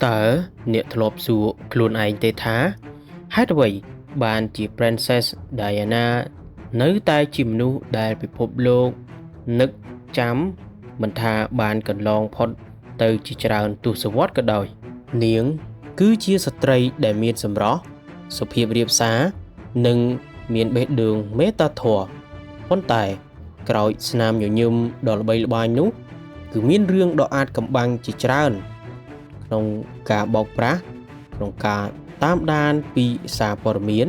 តើអ្នកធ្លាប់សួរខ្លួនឯងទេថាហេតុអ្វីបានជា Princess Diana នៅតែជាមនុស្សដែលពិភពលោកនឹកចាំមិនថាបានកន្លងផុតទៅជាច្រើនទសវត្សរ៍ក៏ដោយនាងគឺជាស្ត្រីដែលមានសម្រស់សុភាពរាបសារនិងមានបេះដូងមេត្តាធម៌ប៉ុន្តែក្រោយស្នាមញញឹមដ៏ល្បីល្បាញនោះគឺមានរឿងដ៏អាថ៌កំបាំងជាច្រើនក្នុងការបោកប្រាស់ក្នុងការតាមដានពីសារព័ត៌មាន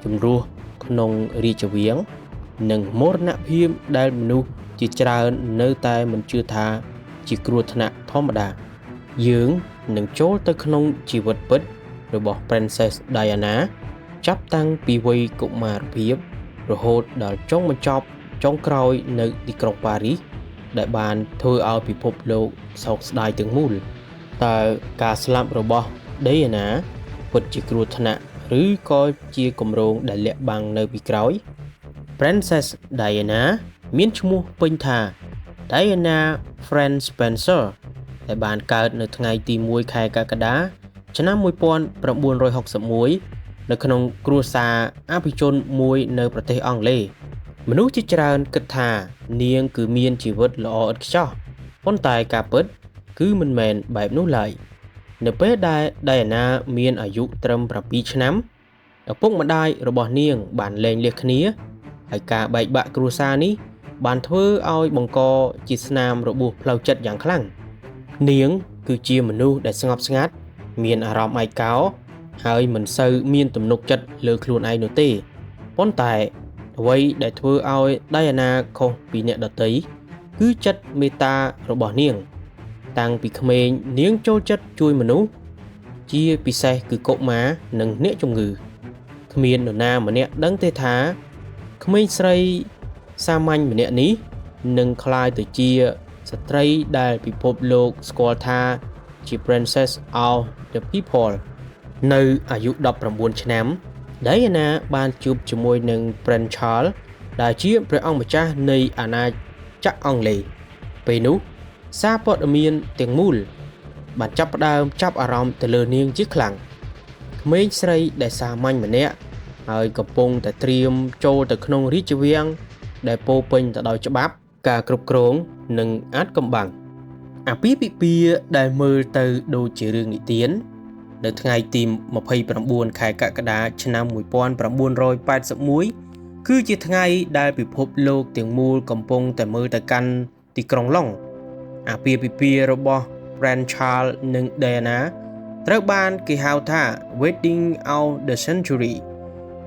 ជំរោះក្នុងរាជវាំងនិងមរណភាពដែលមនុស្សជាច្រើននៅតែមិនជឿថាជាគ្រោះថ្នាក់ធម្មតាយើងនឹងចូលទៅក្នុងជីវិតពិតរបស់ Princess Diana ចាប់តាំងពីវ័យកុមារភាពរហូតដល់ចុងបញ្ចប់ចុងក្រោយនៅទីក្រុងប៉ារីសដែលបានធ្វើឲ្យពិភពលោកសោកស្ដាយទាំងមូលតើការស្លាប់របស់ Diana ពិតជាគ្រោះថ្នាក់ឬក៏ជាគម្រោងដែលលាក់បាំងនៅពីក្រោយ Princess Diana មានឈ្មោះពេញថា Diana Fran Spencer ដែលបានកើតនៅថ្ងៃទី1ខែកក្កដាឆ្នាំ1961នៅក្នុងគ្រួសារអភិជនមួយនៅប្រទេសអង់គ្លេសមនុស្សជាច្រើនគិតថានាងគឺមានជីវិតល្អឥតខ្ចោះប៉ុន្តែការពិតគឺមិនមែនបែបនោះឡើយនៅពេលដែល Diana មានអាយុត្រឹម7ឆ្នាំឪពុកម្ដាយរបស់នាងបានលែងលះគ្នាហើយការបែកបាក់គ្រួសារនេះបានធ្វើឲ្យបង្កជាស្នាមរបួសផ្លូវចិត្តយ៉ាងខ្លាំងនាងគឺជាមនុស្សដែលស្ងប់ស្ងាត់មានអារម្មណ៍ឯកោហើយមិនសូវមានទំនុកចិត្តលើខ្លួនឯងនោះទេប៉ុន្តែអ្វីដែលធ្វើឲ្យ Diana ខុសពីអ្នកដទៃគឺចិត្តមេត្តារបស់នាងតាំងពីក្មេងនាងចូលចិត្តជួយមនុស្សជាពិសេសគឺកុមារនិងអ្នកជំងឺគ្មាននរណាម្នាក់ដឹងទេថាក្មេងស្រីសាមញ្ញម្នាក់នេះនឹងក្លាយទៅជាស្ត្រីដែលពិភពលោកស្គាល់ថាជា Princess of the People នៅអាយុ19ឆ្នាំ Diana បានជួបជាមួយនឹង Prince Charles ដែលជាព្រះអង្គម្ចាស់នៃអាណាចក្រអង់គ្លេសពេលនោះសារព័ត៌មានទាំងមូលបានចាប់ផ្ដើមចាប់អារម្មណ៍ទៅលើនាងជាខ្លាំងក្មេងស្រីដែលសាមញ្ញម្នាក់ហើយកំពុងតែត្រៀមចូលទៅក្នុងរាជវាំងដែលពោពេញទៅដោយច្បាប់ការគ្រប់គ្រងនិងអាថ៌កំបាំងអាពាហ៍ពិពាហ៍ដែលមើលទៅដូចជារឿងនិទាននៅថ្ងៃទី29ខែកក្កដាឆ្នាំ1981គឺជាថ្ងៃដែលពិភពលោកទាំងមូលកំពុងតែមើលទៅកាន់ទីក្រុងឡុងអាពាហ៍ពិពាហ៍របស់ Prince Charles និង Diana ត្រូវបានគេហៅថា Wedding of the Century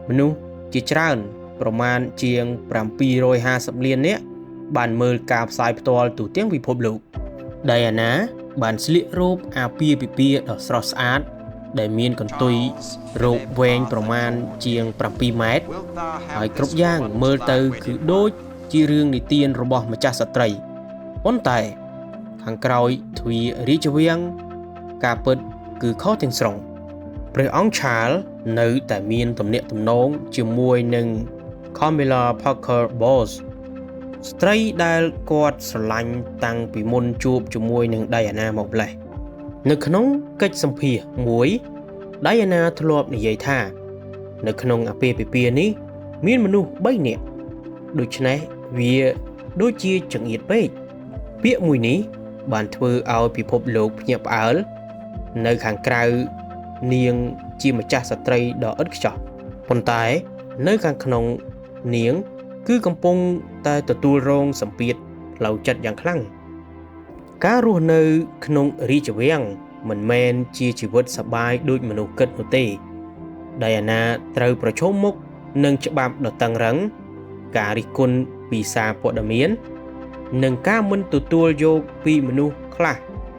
មនុស្សជាច្រើនប្រមាណជាង750លាននាក់បានមើលការផ្សាយផ្ទាល់ទូទាំងពិភពលោក Diana បានស្លៀករូបអាពាហ៍ពិពាហ៍ដ៏ស្រស់ស្អាតដែលមានកន្ទុយរោគវែងប្រមាណជាង7ម៉ែត្រហើយគ្រប់យ៉ាងមើលទៅគឺដូចជារឿងនិទានរបស់ម្ចាស់ស្ត្រីប៉ុន្តែខាងក្រោយទ្វាររាជវាំងការពិតគឺខុសទាំងស្រុងព្រះអង្គ Charles នៅតែមានទំនាក់ទំនងជាមួយនឹង Camilla Parker Bowles ស្ត្រីដែលគាត់ស្រឡាញ់តាំងពីមុនជួបជាមួយនឹង Diana មកម្លេះនៅក្នុងកិច្ចសម្ភាសន៍មួយ Diana ធ្លាប់និយាយថានៅក្នុងអាពាហ៍ពិពាហ៍នេះមានមនុស្ស3នាក់ដូច្នេះវាដូចជាចង្អៀតពេកពាក្យមួយនេះបានធ្វើឲ្យពិភពលោកភ្ញាក់ផ្អើលនៅខាងក្រៅនាងជាម្ចាស់ស្ត្រីដ៏ឥតខ្ចោះប៉ុន្តែនៅខាងក្នុងនាងគឺកំពុងតែទទួលរងសម្ពាធផ្លូវចិត្តយ៉ាងខ្លាំងការរស់នៅក្នុងរាជវាំងមិនមែនជាជីវិតសប្បាយដូចមនុស្សគិតនោះទេ Diana ត្រូវប្រឈមមុខនឹងច្បាប់ដ៏តឹងរ៉ឹងការរិះគន់ពីសារព័ត៌មាននិងការមិនទទួលយកពីមនុស្សខ្លះ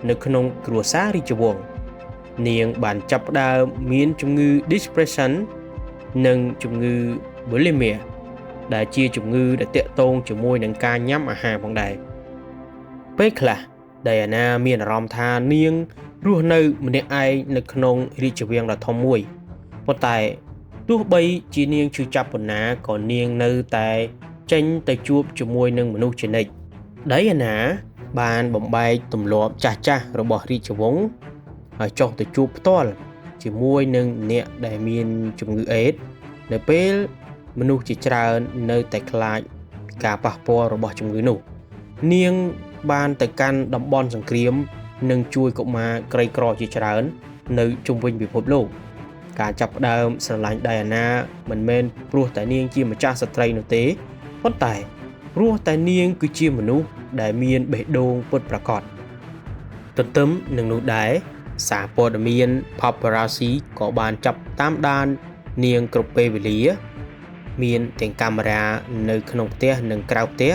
នៅក្នុងគ្រួសាររាជវង្សនាងបានចាប់ផ្ដើមមានជំងឺ depression និងជំងឺ bulimia ដែលជាជំងឺដែលទាក់ទងជាមួយនឹងការញ៉ាំអាហារផងដែរពេលខ្លះ Diana មានអារម្មណ៍ថានាងរស់នៅម្នាក់ឯងនៅក្នុងរាជវាំងដ៏ធំមួយប៉ុន្តែទោះបីជានាងឈឺចាប់ប៉ុណ្ណាក៏នាងនៅតែចេញទៅជួបជាមួយនឹងមនុស្សជានិច្ច Diana បានបំបែកទម្លាប់ចាស់ៗរបស់រាជវង្ស ហើយចុះទៅជួបផ្ទាល់ជាមួយនឹងអ្នកដែលមានជំងឺអេដស៍នៅពេលមនុស្សជាច្រើននៅតែខ្លាចការប៉ះពាល់របស់ជំងឺនោះនាងបានទៅកាន់តំបន់សង្គ្រាមនិងជួយកុមារក្រីក្រជាច្រើននៅជុំវិញពិភពលោកការចាប់ផ្ដើមស្រឡាញ់ដៃអាណាមិនមែនព្រោះតែនាងជាម្ចាស់ស្ត្រីនោះទេប៉ុន្តែព្រោះតែនាងគឺជាមនុស្សដែលមានបេះដូងពិតប្រាកដទន្ទឹមនឹងនោះដែរសារព័ត៌មាន Paparazzi ក៏បានចាប់តាមដាននាងគ្រប់ពេលវេលាមានទាំងកាមេរ៉ានៅក្នុងផ្ទះនិងក្រៅផ្ទះ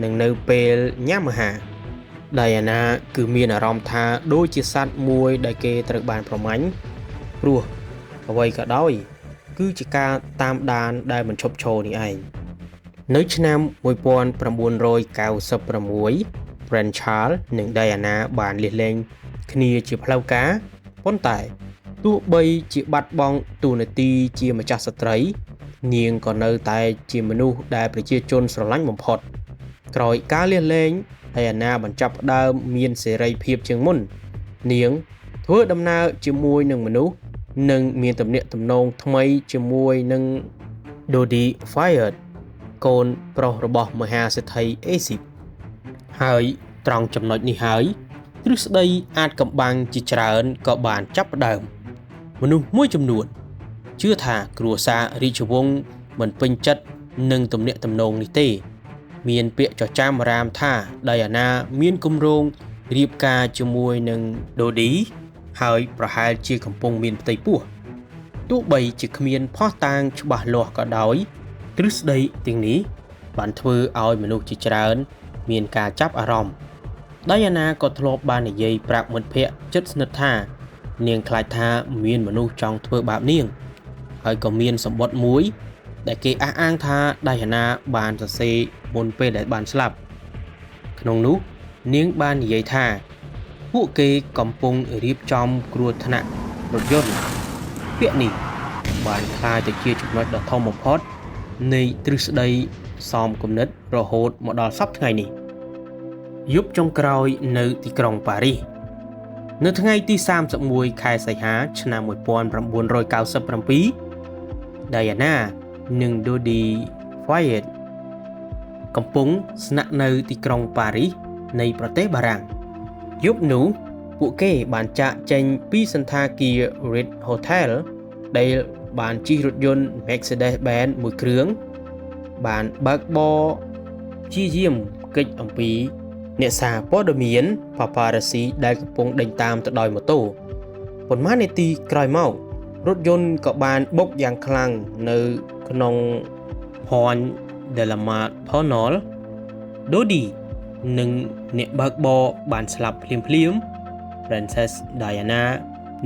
និងនៅពេលញ៉ាំអាហារដៃអាណាគឺមានអារម្មណ៍ថាដូចជាសត្វមួយដែលគេត្រូវបានប្រមាញ់ព្រោះអ្វីក៏ដោយគឺជាការតាមដានដែលមិនឈប់ឈរនេះឯងនៅឆ្នាំ1996 Prince Charles និង Diana បានលាសលែងគ្នាជាផ្លូវការប៉ុន្តែទោះបីជាបាត់បង់តួនាទីជាម្ចាស់ស្ត្រីនាងក៏នៅតែជាមនុស្សដែលប្រជាជនស្រឡាញ់បំផុតក្រោយការលាសលែង Diana បញ្ចប់ផ្ដើមមានសេរីភាពជាងមុននាងធ្វើដំណើរជាមួយនឹងមនុស្សនិងមានទំនាក់ទំនងថ្មីជាមួយនឹង Dodi Fayed កូនប្រុសរបស់មហាសេដ្ឋីអេស៊ីបហើយត្រង់ចំណុចនេះហើយទ្រឹស្ដីអាចកំបាំងជាច្រើនក៏បានចាប់ផ្ដើមមនុស្សមួយចំនួនជឿថាគ្រួសាររាជវង្សមិនពេញចិត្តនឹងទំនាក់ទំនងនេះទេមានពាក្យចចាមអារាមថាដៃអាណាមានគម្រោងរៀបការជាមួយនឹង Dodi ហើយប្រហែលជាកំពុងមានផ្ទៃពោះទោះបីជាគ្មានភស្តុតាងច្បាស់លាស់ក៏ដោយទ្រឹស្ដីទាំងនេះបានធ្វើឲ្យមនុស្សជាច្រើនមានការចាប់អារម្មណ៍ដៃអាណាក៏ធ្លាប់បាននិយាយប្រាប់មិត្តភ័ក្តិជិតស្និទ្ធថានាងខ្លាចថាមានមនុស្សចង់ធ្វើបាបនាងហើយក៏មានសម្បត្តិមួយដែលគេអះអាងថាដៃអាណាបានសរសេរមុនពេលដែលបានស្លាប់ក្នុងនោះនាងបាននិយាយថាពួកគេកំពុងរៀបចំគ្រោះថ្នាក់រថយន្តពាក្យនេះបានក្លាយទៅជាចំណុចដ៏ធំបំផុតនៃទ្រឹស្ដីសមគំនិតរហូតមកដល់សប្តាហ៍ថ្ងៃនេះយប់ចុងក្រោយនៅទីក្រុងប៉ារីសនៅថ្ងៃទី31ខែសីហាឆ្នាំ1997 Diana និង Dodi Fayed កំពុងស្នាក់នៅទីក្រុងប៉ារីសនៃប្រទេសបារាំងយប់នោះពួកគេបានចាកចេញពីសន្តាគារ Ritz Hotel ដែលបានជិះរថយន្ត Mercedes-Benz មួយគ្រឿងបានបើកបរព្យាយាមគេចអំពីអ្នកសារព័ត៌មាន Paparazzi ដែលកំពុងដេញតាមទៅដោយម៉ូតូប៉ុន្មាននាទីក្រោយមករថយន្តក៏បានបុកយ៉ាងខ្លាំងនៅក្នុង Pont de la Madonnelle Dodi និងអ្នកបើកបរបានស្លាប់ភ្លាម Princess Diana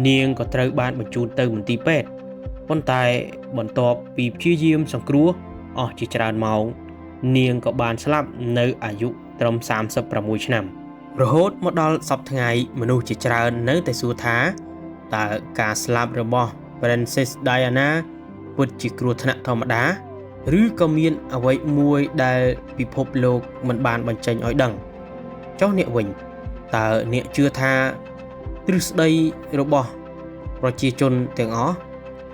នាងក៏ត្រូវបានបញ្ជូនទៅមន្ទីរពេទ្យប៉ុន្តែបន្ទាប់ពីព្យាយាមសង្គ្រោះអស់ជាច្រើនម៉ោងនាងក៏បានស្លាប់នៅអាយុត្រឹម36ឆ្នាំរហូតមកដល់សប្តាហ៍ថ្ងៃមនុស្សជាច្រើននៅតែសួរថាតើការស្លាប់របស់ Princess Diana ពិតជាគ្រោះថ្នាក់ធម្មតាឬក៏មានអ្វីមួយដែលពិភពលោកមិនបានបញ្ចេញឲ្យដឹងចុះអ្នកវិញតើអ្នកជឿថាទ្រឹស្ដីរបស់ប្រជាជនទាំងអស់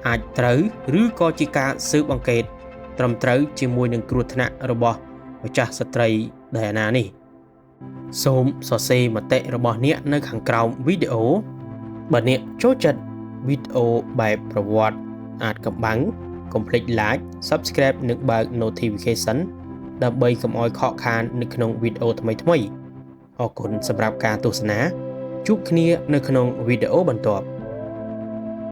អាចត្រូវឬក៏ជាការស៊ើបអង្កេតត្រឹមត្រូវជាមួយនឹងគ្រោះថ្នាក់របស់ម្ចាស់ស្ត្រីDianaនេះសូមសរសេរមតិរបស់អ្នកនៅខាងក្រោមវីដេអូបើអ្នកចូលចិត្តវីដេអូបែបប្រវត្តិអាចកំបាំងកុំភ្លេច like subscribe និងបើក notification ដើម្បីកុំឲ្យខកខាននៅក្នុងវីដេអូថ្មីៗអរគុណសម្រាប់ការទស្សនាជួបគ្នានៅក្នុងវីដេអូបន្ទាប់